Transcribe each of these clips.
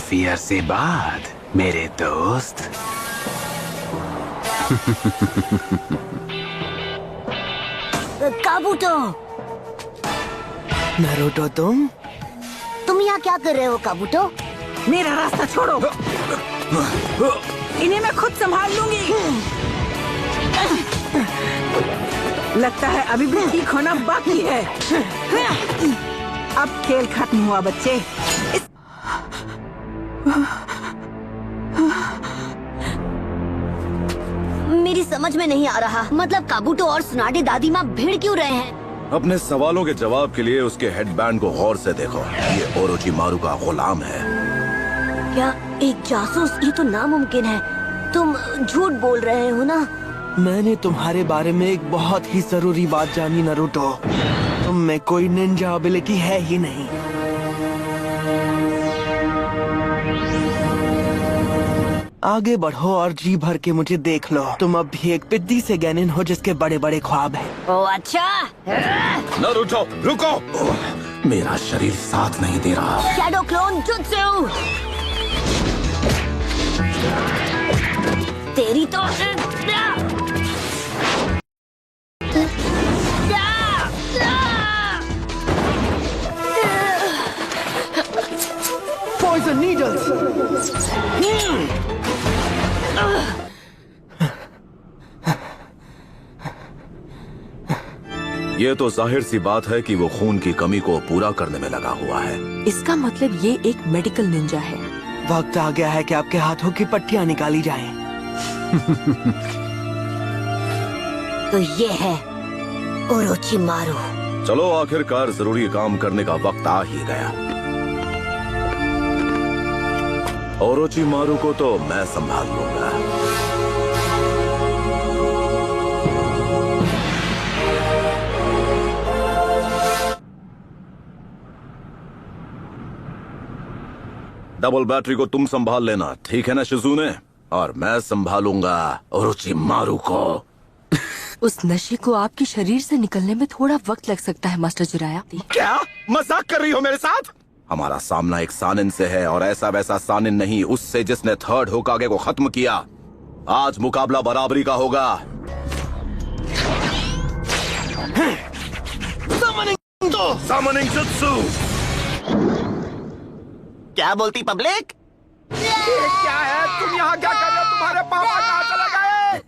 काफी अरसे बाद मेरे दोस्त। काबूतो। नारुतो तुम यहाँ क्या कर रहे हो काबूतो? मेरा रास्ता छोड़ो, इन्हें मैं खुद संभाल लूंगी। लगता है अभी भी ठीक होना बाकी है। अब खेल खत्म हुआ बच्चे। मेरी समझ में नहीं आ रहा, मतलब काबूतो और सुनाडे दादी माँ भिड़ क्यों रहे हैं? अपने सवालों के जवाब के लिए उसके हेडबैंड को गौर से देखो। ये ओरोचिमारू का गुलाम है। क्या एक जासूस? ये तो नामुमकिन है। तुम झूठ बोल रहे हो ना? मैंने तुम्हारे बारे में एक बहुत ही जरूरी बात जानी नारुतो। तुम में कोई निंजा एबिलिटी है ही नहीं। आगे बढ़ो और जी भर के मुझे देख लो। तुम अब भी एक पिद्दी से गैनिन हो जिसके बड़े बड़े ख्वाब हैं। ओ अच्छा। नारुतो रुको, मेरा शरीर साथ नहीं दे रहा। Shadow clone jutsu. तेरी तो Poison needles। ये तो जाहिर सी बात है कि वो खून की कमी को पूरा करने में लगा हुआ है। इसका मतलब ये एक मेडिकल निंजा है। वक्त आ गया है कि आपके हाथों की पट्टियां निकाली जाएं। तो ये है ओरोचिमारू। चलो आखिरकार जरूरी काम करने का वक्त आ ही गया। ओरोचिमारू को तो मैं संभाल लूंगा। डबल बैटरी को तुम संभाल लेना, ठीक है ना शिजुने? और मैं संभालूंगा ओरोचिमारू को। उस नशे को आपके शरीर से निकलने में थोड़ा वक्त लग सकता है मास्टर जिराया। क्या मजाक कर रही हो मेरे साथ? हमारा सामना एक सानिन से है, और ऐसा वैसा सानिन नहीं, उससे जिसने थर्ड होकागे को खत्म किया। आज मुकाबला बराबरी का होगा। Summoning jutsu। क्या बोलती पब्लिक? ये क्या है? तुम यहाँ क्या कर रहे हो? तुम्हारे पापा कहाँ चले गए?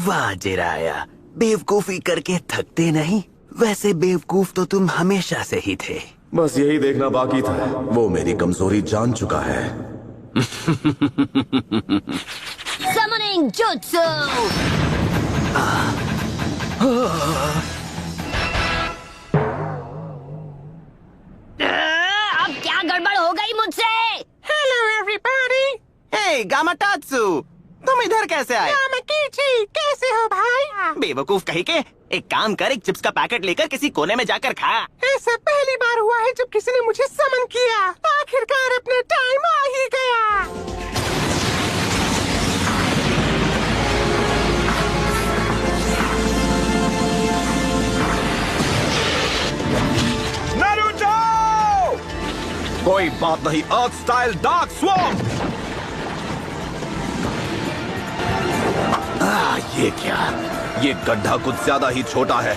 वाह जिराया, बेवकूफी करके थकते नहीं। वैसे बेवकूफ तो तुम हमेशा से ही थे। बस यही देखना बाकी था। वो मेरी कमजोरी जान चुका है। Summoning jutsu। अब क्या गड़बड़ हो गई मुझसे? Hello everybody. हे गामाटात्सु, तुम इधर कैसे आए? कैसे हो भाई? बेवकूफ कहीं के। एक काम कर, एक चिप्स का पैकेट लेकर किसी कोने में जाकर खा। ऐसा पहली बार हुआ है जब किसी ने मुझे समन किया। आखिरकार अपना टाइम आ ही गया। नारुतो! कोई बात नहीं, अर्थ स्टाइल डार्क स्वॉर्म। ये क्या? ये गड्ढा कुछ ज्यादा ही छोटा है।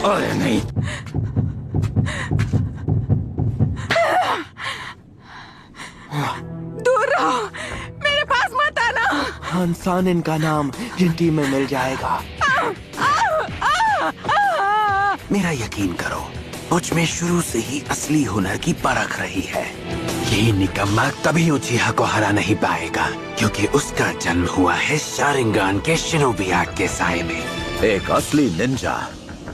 अरे नहीं। दूर रहो, मेरे पास मत आना। हंसान इनका नाम जिन टीम में मिल जाएगा। मेरा यकीन करो, मुझ में शुरू से ही असली हुनर की परख रही है। ये निकम्मा कभी उचिहा को हरा नहीं पाएगा, क्योंकि उसका जन्म हुआ है शारिंगान के शिनोबी आर्ट के साए में। एक असली निंजा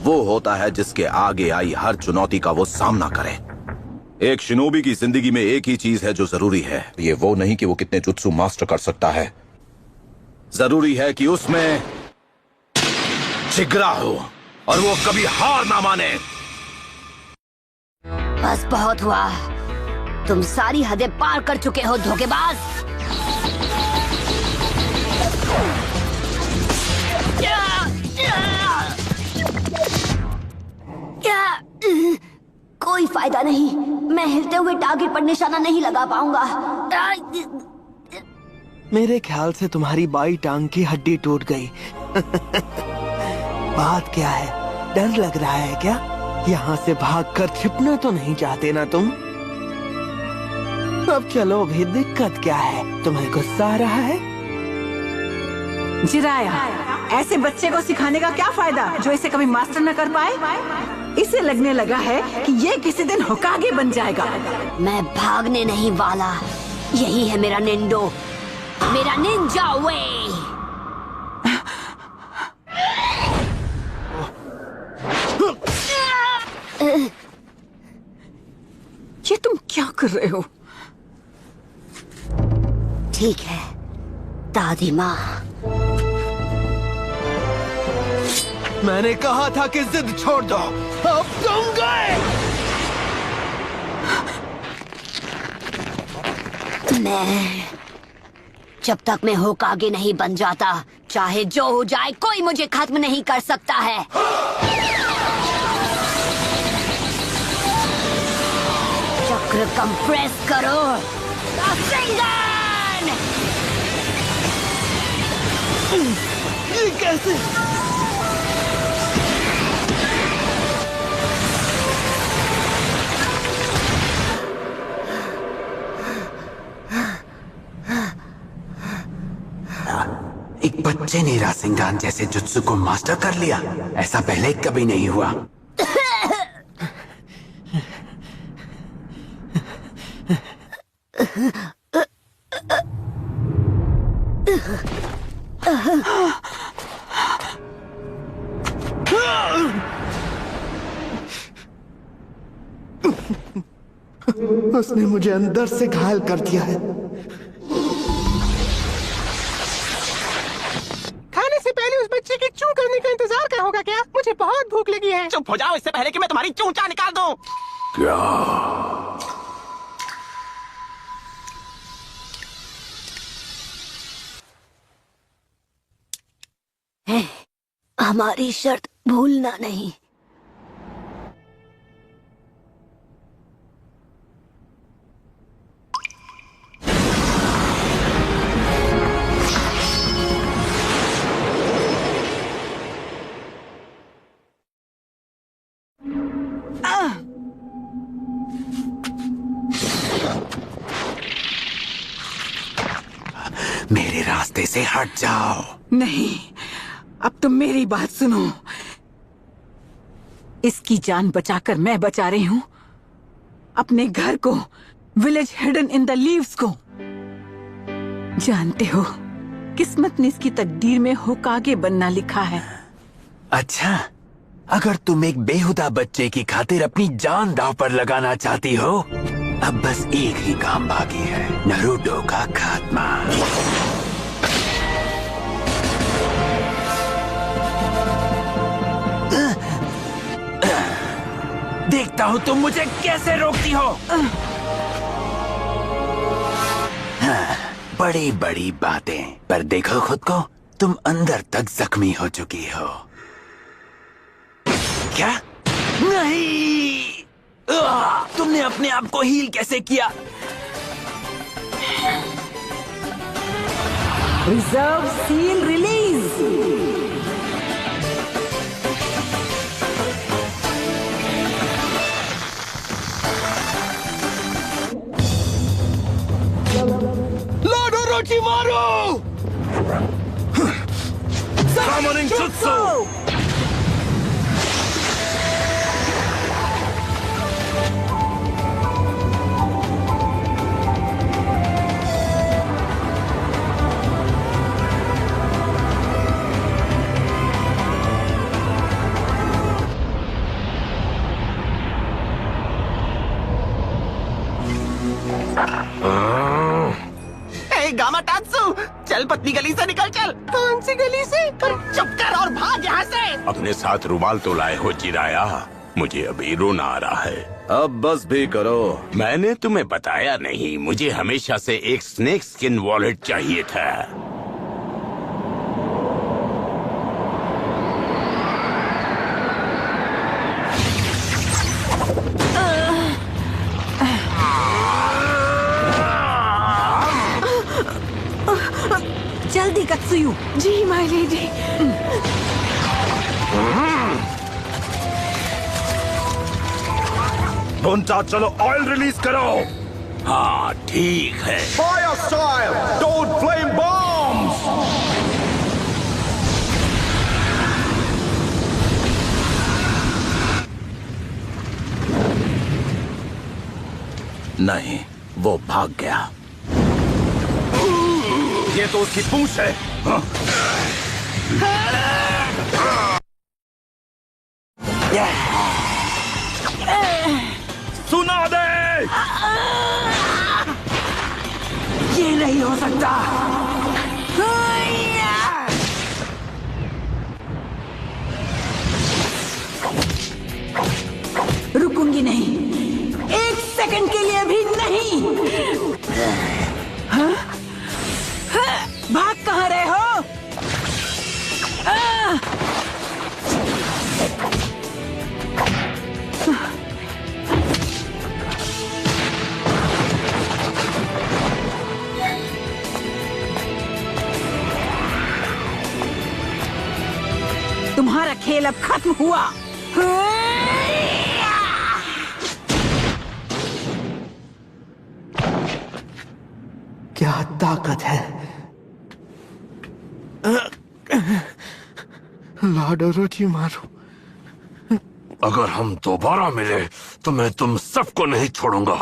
वो होता है जिसके आगे आई हर चुनौती का वो सामना करे। एक शिनोबी की जिंदगी में एक ही चीज है जो जरूरी है। ये वो नहीं कि वो कितने जुत्सु मास्टर कर सकता है, जरूरी है कि उसमें जिगरा हो और वो कभी हार ना माने। बस बहुत हुआ, तुम सारी हदें पार कर चुके हो धोखेबाज। फायदा नहीं। मैं हिलते हुए टारगेट पर निशाना नहीं लगा पाऊंगा। मेरे ख्याल से तुम्हारी बाई टांग की हड्डी टूट गई। बात क्या है, डर लग रहा है क्या? यहाँ से भागकर छिपना तो नहीं चाहते ना तुम? अब चलो भी, दिक्कत क्या है? तुम्हें गुस्सा आ रहा है? जिराया, ऐसे बच्चे को सिखाने का क्या फायदा जो इसे कभी मास्टर न कर पाए? इसे लगने लगा है कि ये किसी दिन होकागे बन जाएगा। मैं भागने नहीं वाला। यही है मेरा निंडो, मेरा निंजा वे। ये तुम क्या कर रहे हो? ठीक है दादी माँ। मैंने कहा था कि जिद छोड़ दो। अब तुम गए। जब तक मैं होकागे नहीं बन जाता, चाहे जो हो जाए, कोई मुझे खत्म नहीं कर सकता है। चक्र कंप्रेस करो। रासेंगन! ये कैसे? एक बच्चे ने रासेंगान जैसे जुत्सु को मास्टर कर लिया। ऐसा पहले कभी नहीं हुआ। उसने मुझे अंदर से घायल कर दिया है। खाने से पहले उस बच्चे की चू करने का इंतजार क्या होगा क्या? मुझे बहुत भूख लगी है। चुप हो जाओ इससे पहले कि मैं तुम्हारी चूंचा निकाल दूं। क्या? हमारी शर्त भूलना नहीं। मेरे रास्ते से हट जाओ। नहीं, अब तुम मेरी बात सुनो। इसकी जान बचाकर मैं बचा रही हूँ अपने घर को, village hidden in the leaves को। जानते हो, किस्मत ने इसकी तकदीर में होकागे बनना लिखा है। अच्छा, अगर तुम एक बेहुदा बच्चे की खातिर अपनी जान दांव पर लगाना चाहती हो, अब बस एक ही काम बाकी है, नारुतो का खात्मा। देखता हूँ तुम मुझे कैसे रोकती हो। बड़ी बड़ी बातें, पर देखो खुद को, तुम अंदर तक जख्मी हो चुकी हो। क्या? नहीं! तुमने अपने आप को हील कैसे किया? Reserve seal release. Lord Orochimaru! Summoning Jutsu! गामाटात्सु, चल पतली गली से निकल चल। कौन सी गली से? चुप कर और भाग यहाँ से। अपने साथ रुमाल तो लाए हो चिराया? मुझे अभी रोना आ रहा है। अब बस भी करो। मैंने तुम्हें बताया नहीं, मुझे हमेशा से एक स्नेक स्किन वॉलेट चाहिए था। जल्दी कत्सुयु। जी माय लेडी। बुंटा चलो ऑयल रिलीज करो। हाँ ठीक है। Fire style, don't flame bombs. नहीं, वो भाग गया। ये तो उसकी पूंछ है। हाँ? सुना दे। ये नहीं हो सकता। रुकूंगी नहीं, एक सेकंड के लिए भी नहीं। हाँ? हाँ? भाग कहाँ रहे हो? तुम्हारा खेल अब खत्म हुआ। क्या ताकत है। लॉर्ड ओरोचिमारू, अगर हम दोबारा मिले तो मैं तुम सबको नहीं छोड़ूंगा।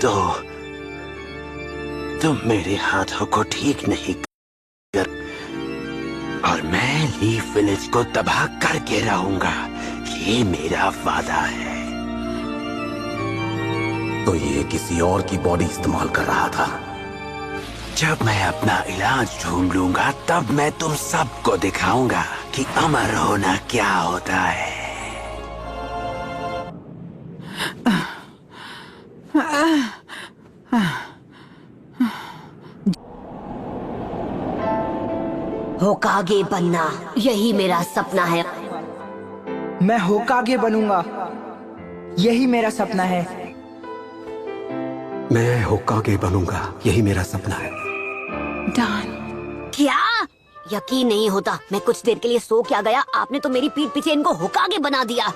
तो तुम मेरे हाथों को ठीक नहीं कर, और मैं लीफ विलेज को तबाह करके रहूंगा। ये मेरा वादा है। तो ये किसी और की बॉडी इस्तेमाल कर रहा था। जब मैं अपना इलाज ढूंढ लूंगा तब मैं तुम सबको दिखाऊंगा कि अमर होना क्या होता है। होकागे बनना, यही मेरा सपना है। मैं होकागे बनूंगा, यही मेरा सपना है। मैं होकागे बनूंगा, यही मेरा सपना है। क्या? यकीन नहीं होता, मैं कुछ देर के लिए सो क्या गया, आपने तो मेरी पीठ पीछे इनको होकागे बना दिया।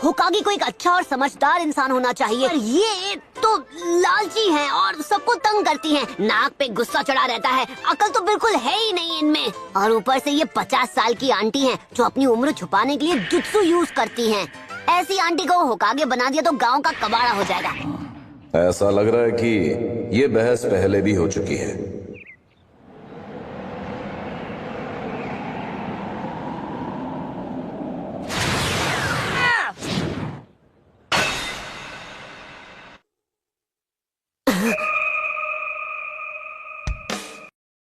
होकागे को एक अच्छा और समझदार इंसान होना चाहिए, और ये तो लालची हैं और सबको तंग करती हैं। नाक पे गुस्सा चढ़ा रहता है, अकल तो बिल्कुल है ही नहीं इनमें। और ऊपर से ये 50 साल की आंटी हैं जो अपनी उम्र छुपाने के लिए जुत्सु यूज करती हैं। ऐसी आंटी को होकागे बना दिया तो गाँव का कबाड़ा हो जाएगा। ऐसा लग रहा है कि ये बहस पहले भी हो चुकी है।